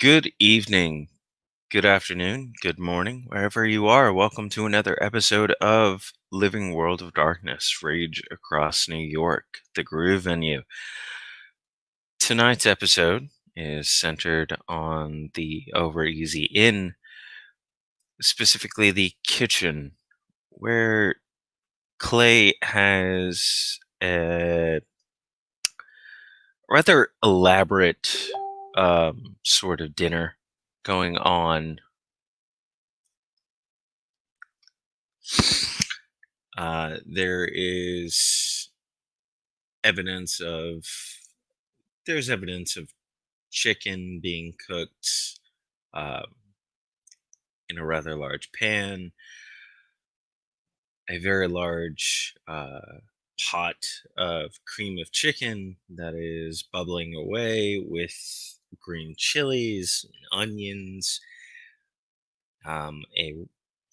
Good evening, good afternoon, good morning, wherever you are. Welcome to another episode of Living World of Darkness, Rage Across New York, the Garou venue. Tonight's episode is centered on the Over Easy Inn, specifically the kitchen, where Clay has a rather elaborate sort of dinner going on. There is evidence of there's evidence of chicken being cooked um, in a rather large pan, a very large pot of cream of chicken that is bubbling away with green chilies and onions, a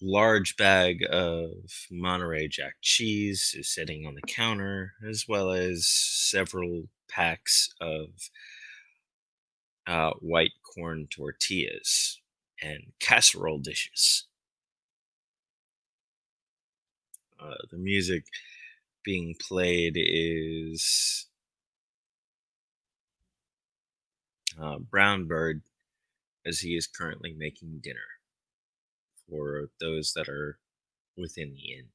large bag of Monterey Jack cheese is sitting on the counter, as well as several packs of white corn tortillas and casserole dishes. The music being played is Brown Bird, as he is currently making dinner for those that are within the inn.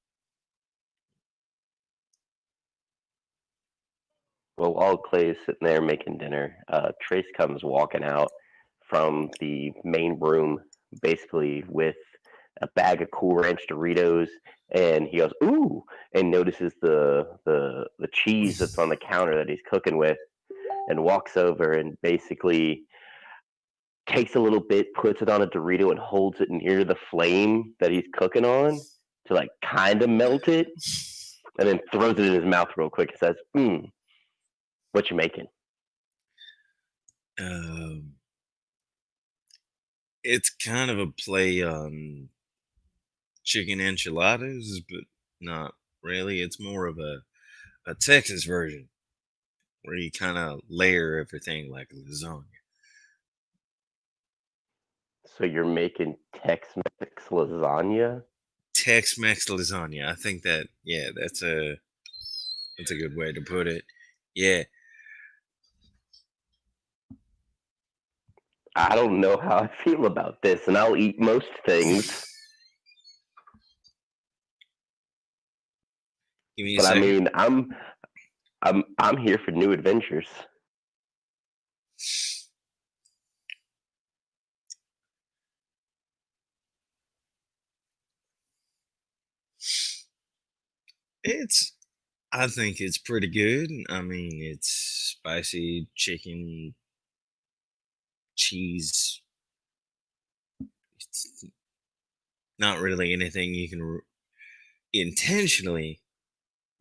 Well, while Clay's sitting there making dinner, Trace comes walking out from the main room, basically with a bag of Cool Ranch Doritos, and he goes, "Ooh!" and notices the cheese that's on the counter that he's cooking with, and walks over and basically takes a little bit, puts it on a Dorito, and holds it near the flame that he's cooking on to like kind of melt it, and then throws it in his mouth real quick and says, what you making?" Um, it's kind of a play on chicken enchiladas, but not really. It's more of a Texas version where you kind of layer everything like lasagna. So you're making Tex-Mex lasagna? Tex-Mex lasagna. I think that yeah, that's a good way to put it. Yeah. I don't know how I feel about this, and I'll eat most things, Give me a but I second. mean, I'm here for new adventures. It's I think it's pretty good. I mean, it's spicy chicken, cheese. It's not really anything you can intentionally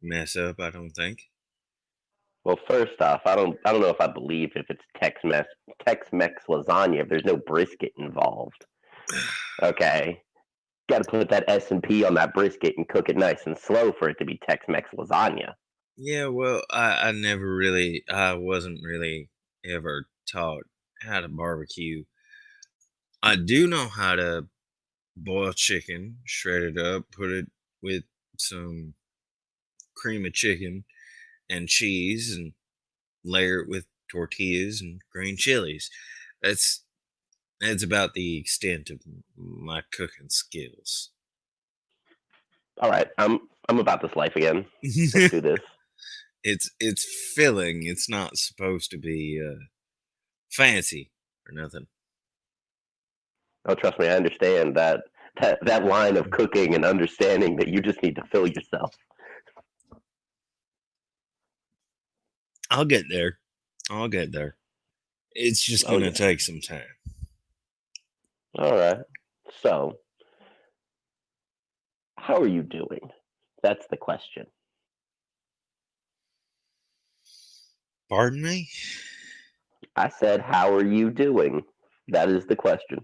mess up, I don't think. Well, first off, I don't know if I believe if it's Tex-Mex lasagna if there's no brisket involved. Okay, got to put that S&P on that brisket and cook it nice and slow for it to be Tex-Mex lasagna. Yeah, well, I wasn't really ever taught how to barbecue. I do know how to boil chicken, shred it up, put it with some cream of chicken and cheese, and layer it with tortillas and green chilies. That's that's about the extent of my cooking skills. All right, I'm about this life again. Let's do this. It's filling. It's not supposed to be fancy or nothing. Oh, trust me, I understand that line of cooking and understanding that you just need to fill yourself. I'll get there. I'll get there. It's just Oh gonna yeah. take some time. All right. So, how are you doing? That's the question. Pardon me? I said, how are you doing? That is the question.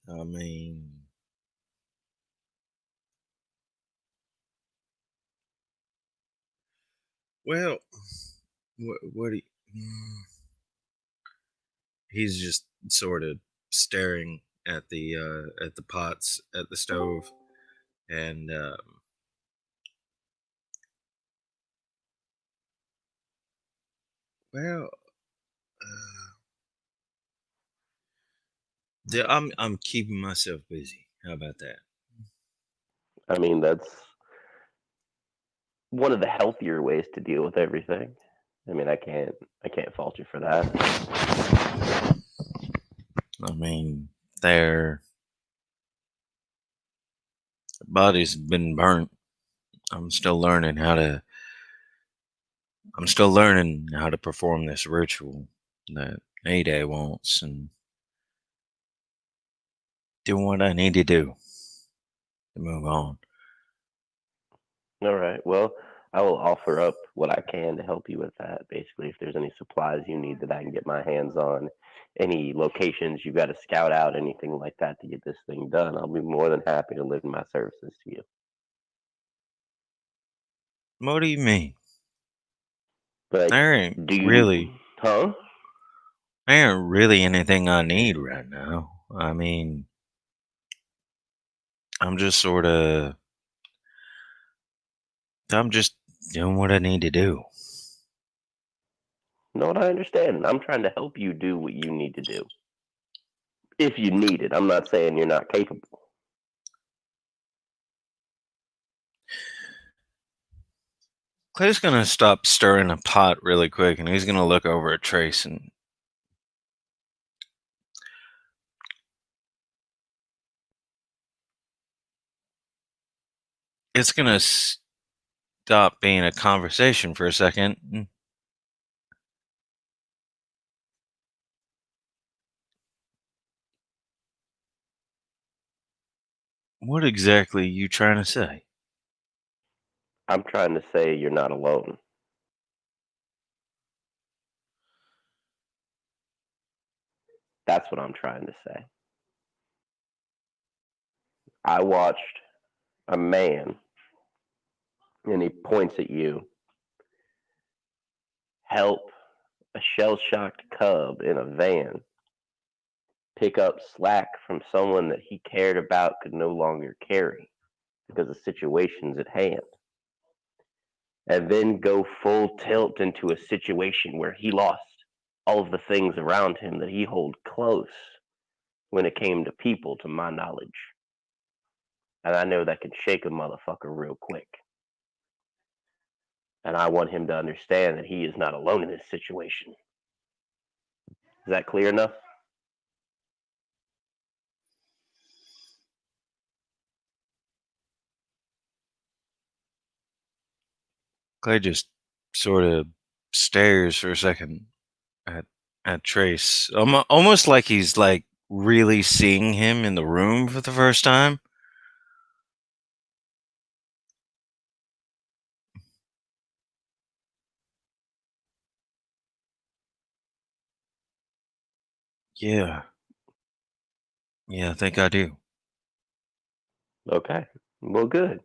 I mean, Well, what do you, he's just sort of staring at the pots at the stove, and well, I'm keeping myself busy. How about that? I mean, that's one of the healthier ways to deal with everything. I mean, I can't fault you for that. I mean, their body's been burnt. I'm still learning how to. I'm still learning how to perform this ritual that A-Day wants, and doing what I need to do to move on. All right. Well, I will offer up what I can to help you with that. Basically, if there's any supplies you need that I can get my hands on, any locations you got to scout out, anything like that to get this thing done, I'll be more than happy to lend my services to you. What do you mean? Like, There ain't do you, really, huh? there ain't really anything I need right now. I mean, I'm just sort of, I'm just doing what I need to do. No, I understand. I'm trying to help you do what you need to do. If you need it, I'm not saying you're not capable. Clay's gonna stop stirring a pot really quick, and he's gonna look over at Trace, and it's gonna stop being a conversation for a second. What exactly you trying to say? I'm trying to say you're not alone. That's what I'm trying to say. I watched a man, and he points at you, help a shell shocked cub in a van pick up slack from someone that he cared about could no longer carry because of situations at hand, and then go full tilt into a situation where he lost all of the things around him that he held close when it came to people, to my knowledge. And I know that can shake a motherfucker real quick. And I want him to understand that he is not alone in this situation. Is that clear enough? Clay just sort of stares for a second at Trace, almost like he's like really seeing him in the room for the first time. Yeah, yeah, I think I do. Okay. Well, good.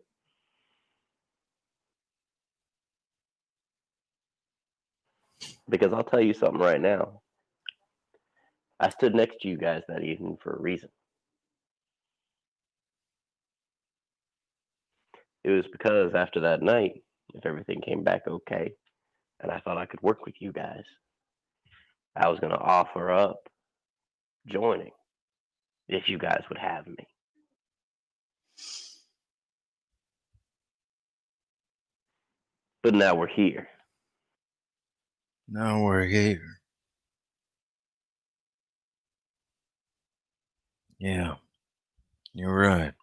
Because I'll tell you something right now. I stood next to you guys that evening for a reason. It was because after that night, if everything came back okay, and I thought I could work with you guys, I was going to offer up joining if you guys would have me. But now we're here. Now we're here. Yeah, you're right.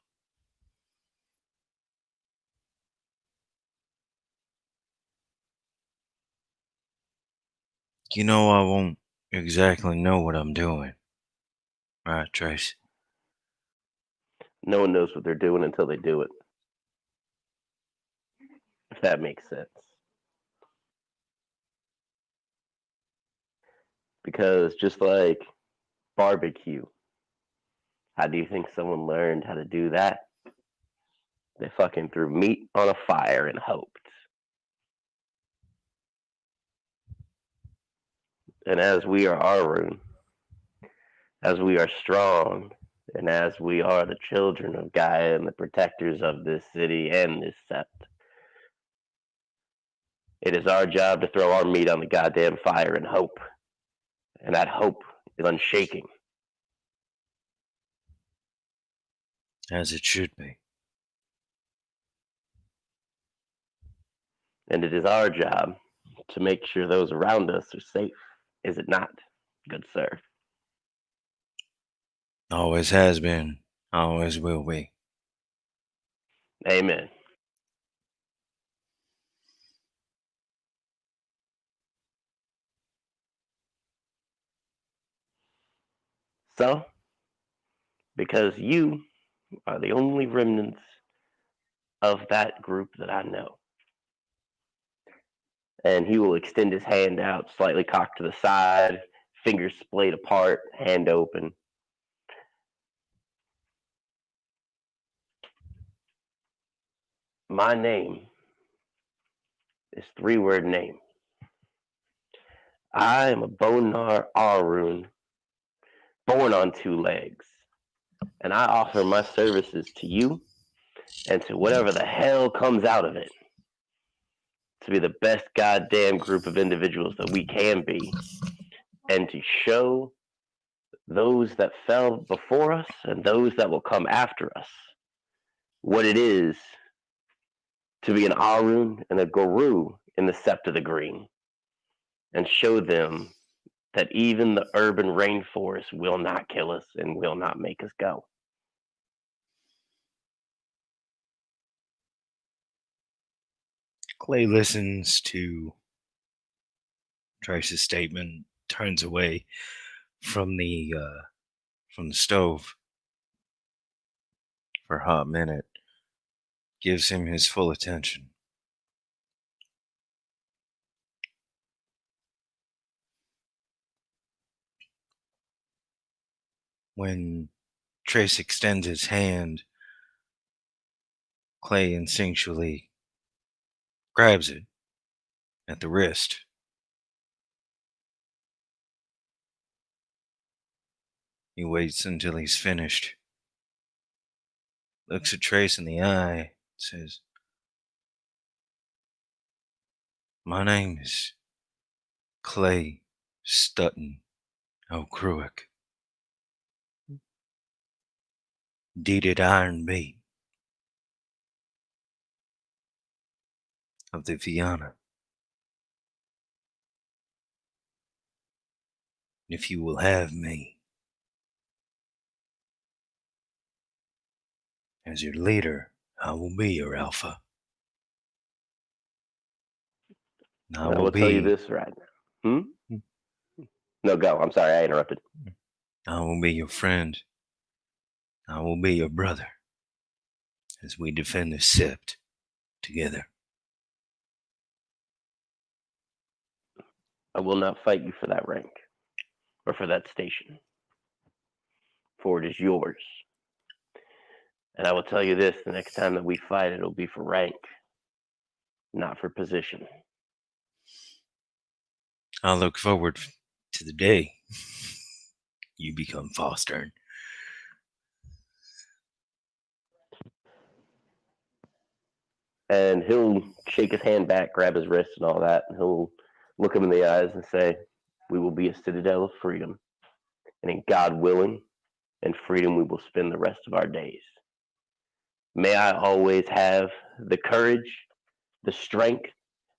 You know, I won't exactly know what I'm doing. Right, Trace? No one knows what they're doing until they do it, if that makes sense. Because just like barbecue, how do you think someone learned how to do that? They fucking threw meat on a fire and hoped. And as we are Arun, as we are strong, and as we are the children of Gaia and the protectors of this city and this sept, it is our job to throw our meat on the goddamn fire and hope. And that hope is unshaking. As it should be. And it is our job to make sure those around us are safe. Is it not, good sir? Always has been. Always will be. Amen. So, because you are the only remnants of that group that I know, and he will extend his hand out, slightly cocked to the side, fingers splayed apart, hand open. My name is three-word name. I am a Bonar Arun, born on two legs, and I offer my services to you and to whatever the hell comes out of it to be the best goddamn group of individuals that we can be, and to show those that fell before us and those that will come after us what it is to be an Arun and a Garou in the Sept of the Green, and show them that even the urban rainforest will not kill us and will not make us go. Clay listens to Trace's statement, turns away from the stove for a hot minute, gives him his full attention. When Trace extends his hand, Clay instinctually grabs it at the wrist. He waits until he's finished, looks at Trace in the eye, says, "My name is Clay Stutton O'Cruick, deeded Iron Bait of the Viana. If you will have me as your leader, I will be your alpha. I And I will will tell you be this right now. No, go. I'm sorry, I interrupted. I will be your friend. I will be your brother as we defend the Sept together." I will not fight you for that rank or for that station, for it is yours. And I will tell you this, the next time that we fight, it'll be for rank, not for position. I look forward to the day you become Fostern. And he'll shake his hand back, grab his wrist and all that, and he'll look him in the eyes and say, "We will be a citadel of freedom. And in God willing, in freedom we will spend the rest of our days. May I always have the courage, the strength,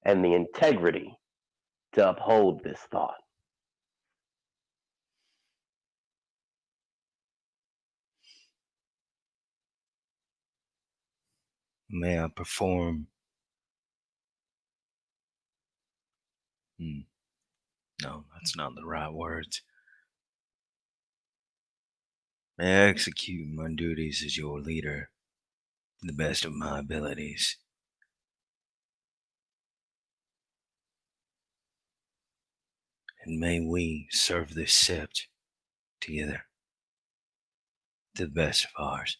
and the integrity to uphold this thought." May I perform. No, that's not the right words. May I execute my duties as your leader to the best of my abilities. And may we serve this sept together to the best of ours.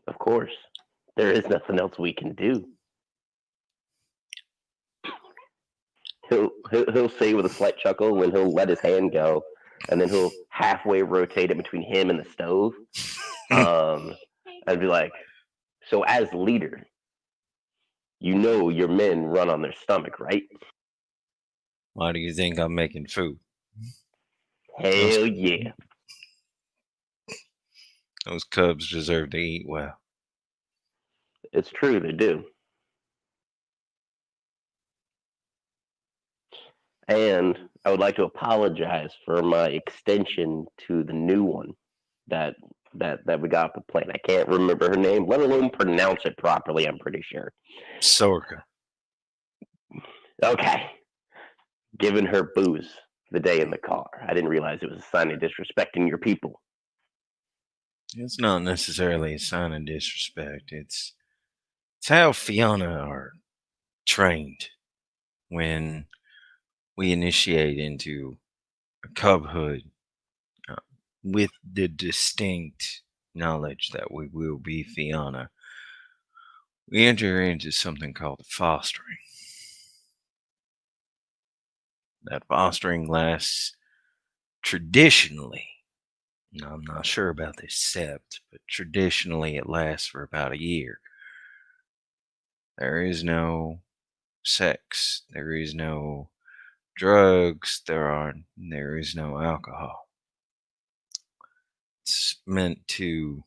Of course, there is nothing else we can do. He'll He'll say with a slight chuckle when he'll let his hand go, and then he'll halfway rotate it between him and the stove. Um, I'd be like, so as leader, you know your men run on their stomach, right? Why do you think I'm making food? Those Hell yeah, those cubs deserve to eat well. it's true they do. And I would like to apologize for my extension to the new one that that we got off the plane. I can't remember her name, let alone pronounce it properly. I'm pretty sure. Sorka. Okay, giving her booze the day in the car. I didn't realize it was a sign of disrespecting your people. It's not necessarily a sign of disrespect. It's how Fiona are trained when we initiate into a cubhood uh, with the distinct knowledge that we will be Fiona. We enter into something called fostering. That fostering lasts traditionally. Now, I'm not sure about this Sept, but traditionally it lasts for about a year. There is no sex. There is no drugs. There is no alcohol. It's meant to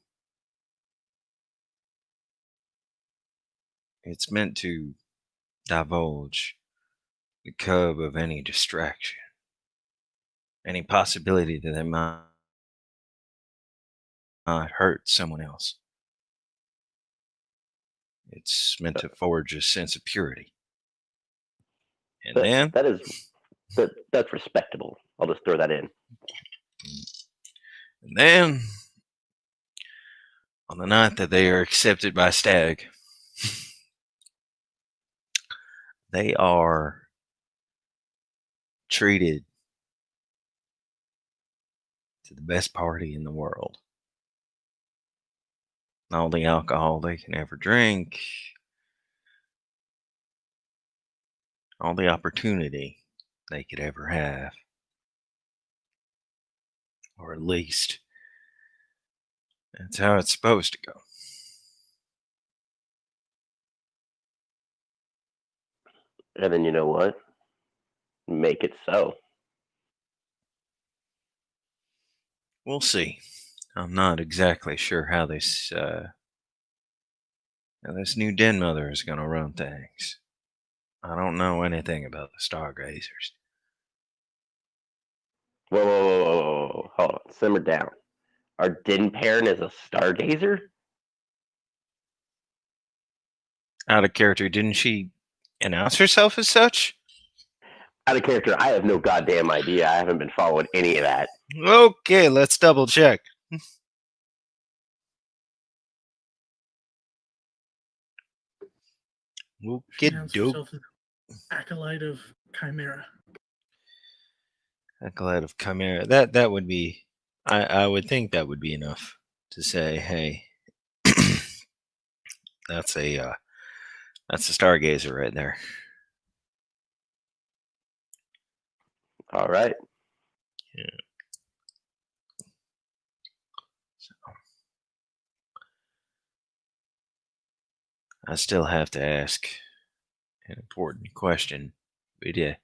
it's meant to divulge the cub of any distraction, any possibility that they might hurt someone else. It's meant to forge a sense of purity. And That then, that is that's respectable. I'll just throw that in. and then, on the night that they are accepted by Stag, they are treated to the best party in the world. All the alcohol they can ever drink, all the opportunity they could ever have, or at least that's how it's supposed to go. And then you know what? Make it so. We'll see. I'm not exactly sure how this new den mother is going to run things. I don't know anything about the stargazers. Whoa, whoa, whoa, whoa, whoa, whoa. Hold on, simmer down. Our din parent is a stargazer? Out of character, didn't she announce herself as such? Out of character, I have no goddamn idea. I haven't been following any of that. Okay, let's double check. She Okay, announced dope. herself as acolyte of Chimera. Acolyte of Chimera. That would be. I would think that would be enough to say, hey, that's that's a stargazer right there. All right. Yeah. So, I still have to ask an important question, but yeah,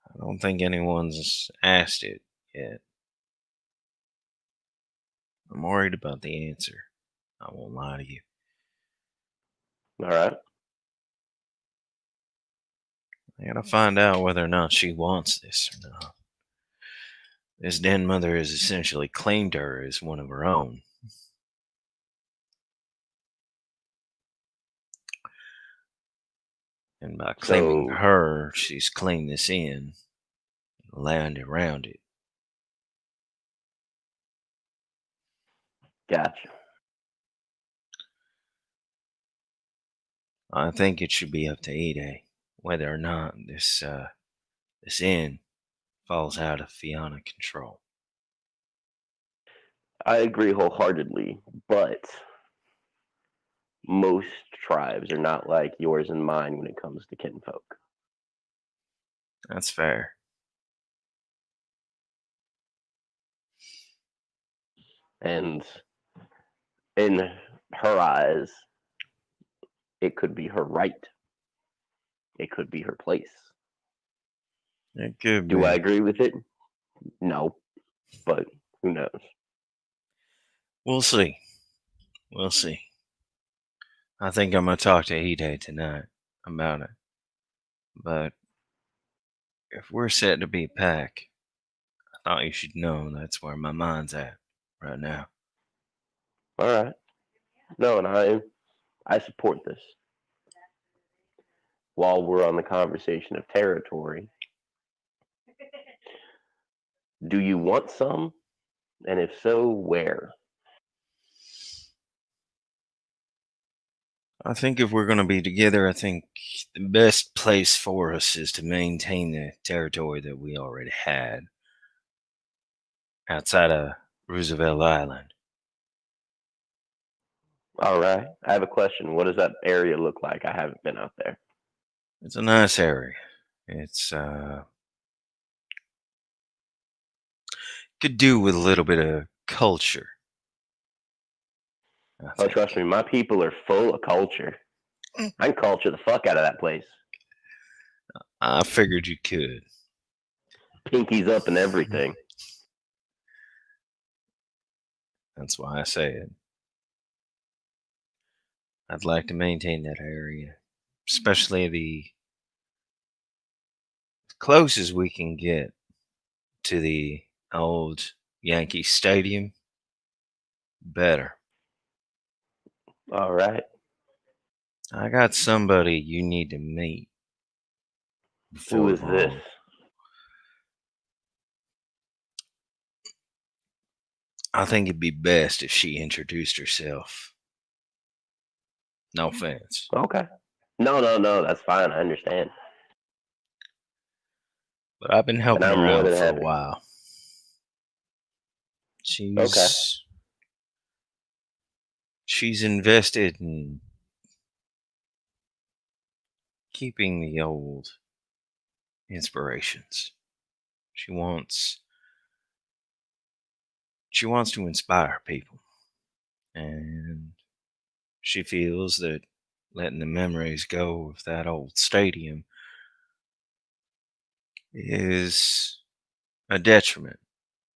I don't think anyone's asked it yet. I'm worried about the answer. I won't lie to you. All right. I gotta find out whether or not she wants this or not. This den mother has essentially claimed her as one of her own. And by claiming So, her, she's claimed this in, land around it. gotcha. I think it should be up to Ide whether or not this inn falls out of Fianna control. I agree wholeheartedly, but most tribes are not like yours and mine when it comes to kinfolk. That's fair. And in her eyes, it could be her right. It could be her place. It could Do I be. agree with it? No, but who knows? We'll see. We'll see. I think I'm gonna talk to Hide tonight about it. But if we're set to be a pack, I thought you should know that's where my mind's at right now. All right. No, and I support this. While we're on the conversation of territory, do you want some? And if so, where? I think if we're gonna be together, I think the best place for us is to maintain the territory that we already had outside of Roosevelt Island. All right. I have a question. What does that area look like? I haven't been out there. It's a nice area. It's could do with a little bit of culture. I Oh, trust think. me, my people are full of culture. I can culture the fuck out of that place. I figured you could. Pinkies up and everything. That's why I say it. I'd like to maintain that area, especially the closest we can get to the old Yankee Stadium, better. All right. I got somebody you need to meet Who before is this? long. I think it'd be best if she introduced herself. No offense. Okay. No. That's fine. I understand. But I've been And helping I'm her more out than for a happy. while. Okay. She's invested in keeping the old inspirations. She wants she wants to inspire people, and she feels that letting the memories go of that old stadium is a detriment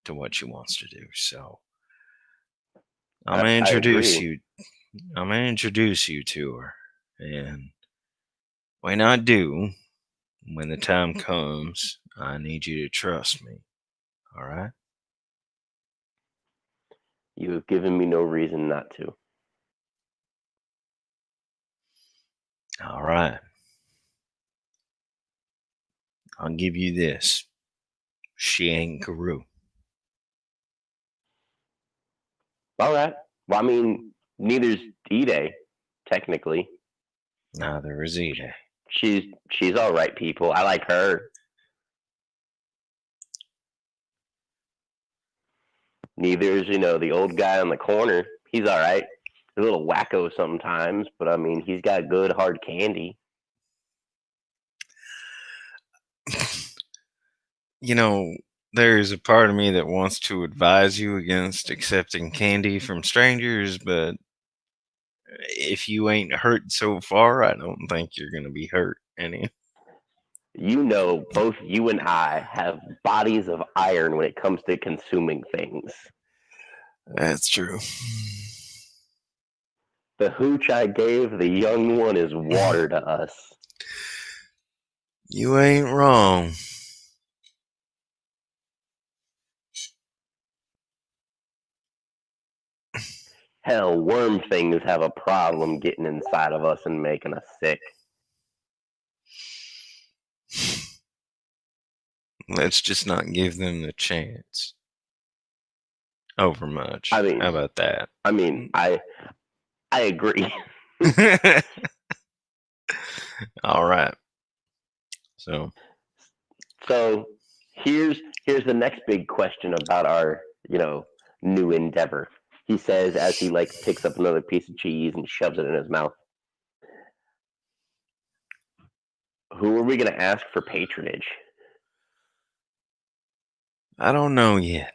to what she wants to do. So I'm gonna I introduce agree. you. I'm gonna introduce you to her, and when I do, when the time comes, I need you to trust me. All right? You have given me no reason not to. All right. I'll give you this. She ain't Garou. All right. Well, I mean, neither's Ide, technically. Neither is Ida. She's all right, people. I like her. Neither's, the old guy on the corner. He's all right. He's a little wacko sometimes, but I mean, he's got good hard candy. You know, there's a part of me that wants to advise you against accepting candy from strangers, but if you ain't hurt so far, I don't think you're gonna be hurt any. Both you and I have bodies of iron when it comes to consuming things. That's true. The hooch I gave the young one is water to us. You ain't wrong. Hell, worm things have a problem getting inside of us and making us sick. Let's just not give them the chance. Overmuch. I mean, How about that? I agree. All right. So, So here's the next big question about our new endeavor. he says as he like picks up another piece of cheese and shoves it in his mouth. Who are we going to ask for patronage? I don't know yet.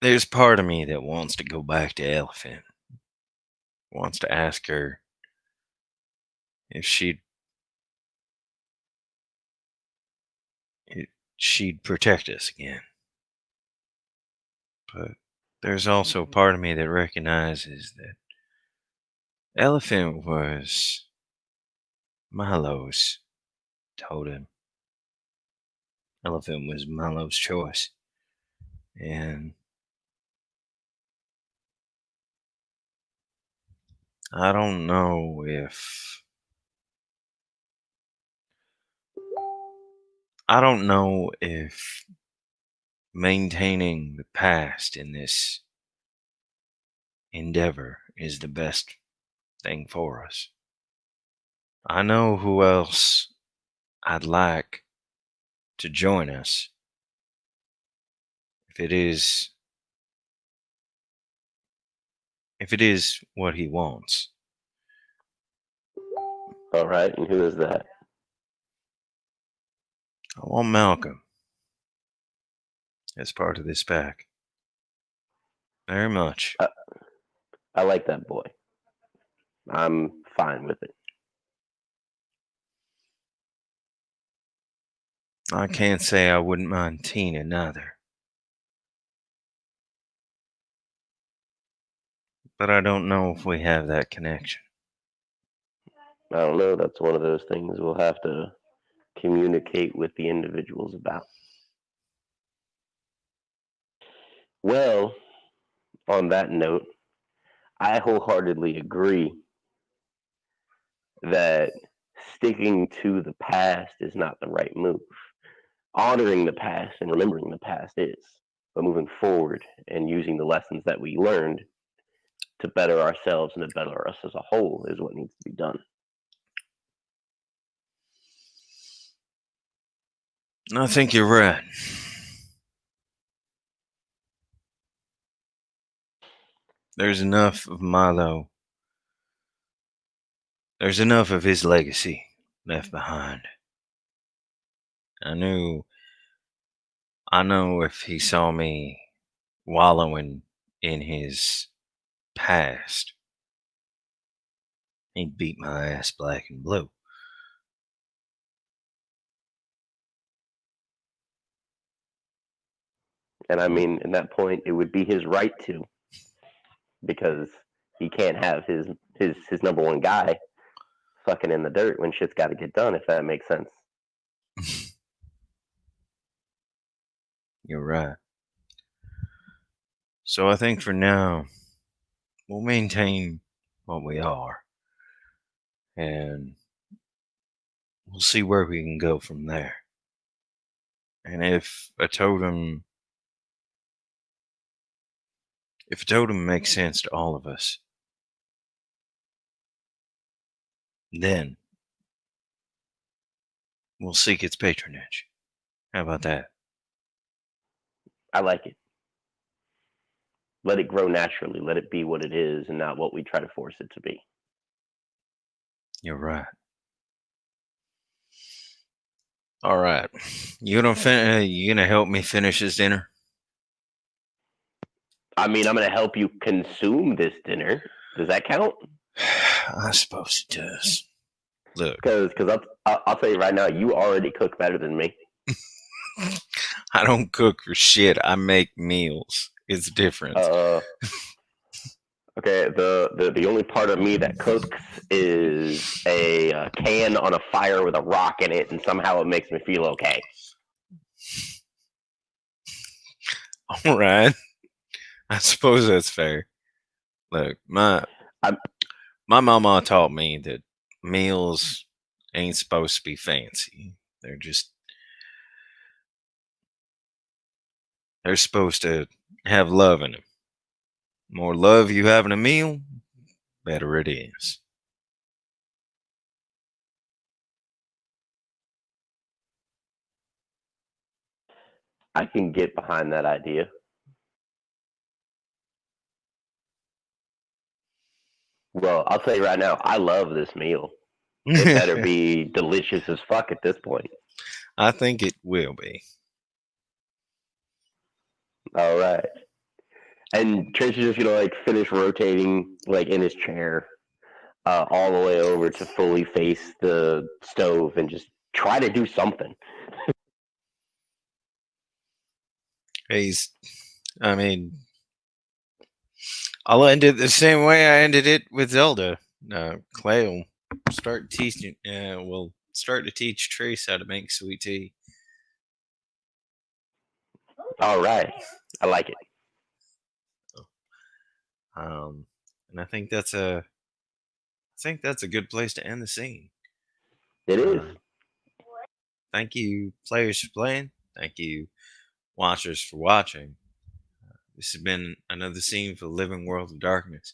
There's part of me that wants to go back to Elephant. Wants to ask her if she'd protect us again. But there's also part of me that recognizes that Elephant was Milo's totem. Elephant was Milo's choice. And I don't know if maintaining the past in this endeavor is the best thing for us. I know who else I'd like to join us if it is what he wants. All right, and who is that? I want Malcolm as part of this pack. Very much. I like that boy. I'm fine with it. I can't say I wouldn't mind Tina neither. But I don't know if we have that connection. I don't know. That's one of those things we'll have to communicate with the individuals about. Well, on that note, I wholeheartedly agree that sticking to the past is not the right move. Honoring the past and remembering the past is, but moving forward and using the lessons that we learned to better ourselves and to better us as a whole is what needs to be done. I think you're right. There's enough of Milo. There's enough of his legacy left behind. I know if he saw me wallowing in his past, he'd beat my ass black and blue. And I mean, in that point, it would be his right to, because he can't have his number one guy fucking in the dirt when shit's got to get done. If that makes sense. You're right. So I think for now, we'll maintain what we are. And we'll see where we can go from there. And if a totem makes sense to all of us, then we'll seek its patronage. How about that? I like it. Let it grow naturally. Let it be what it is, and not what we try to force it to be. You're right. All right. You gonna help me finish this dinner? I mean, I'm going to help you consume this dinner. Does that count? I suppose it does. Look, Because I'll tell you right now, you already cook better than me. I don't cook for shit. I make meals. It's different. Okay, the only part of me that cooks is a can on a fire with a rock in it, and somehow it makes me feel okay. All right. I suppose that's fair. Look, my mama taught me that meals ain't supposed to be fancy. They're supposed to have love in them. More love you have in a meal, better it is. I can get behind that idea. Well, I'll tell you right now, I love this meal. It better be delicious as fuck at this point. I think it will be. All right. And Trace is just gonna like finish rotating like in his chair, all the way over to fully face the stove and just try to do something. He's, I mean, I'll end it the same way I ended it with Zelda. Clay will start teaching. We'll start to teach Trace how to make sweet tea. All right. I like it. And I think that's a good place to end the scene. It is. Thank you, players, for playing. Thank you, watchers, for watching. This has been another scene for the Living World of Darkness.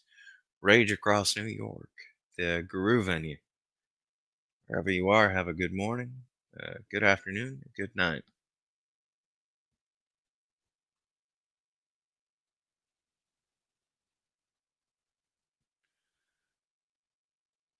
Rage across New York, the Garou venue. Wherever you are, have a good morning, good afternoon, good night.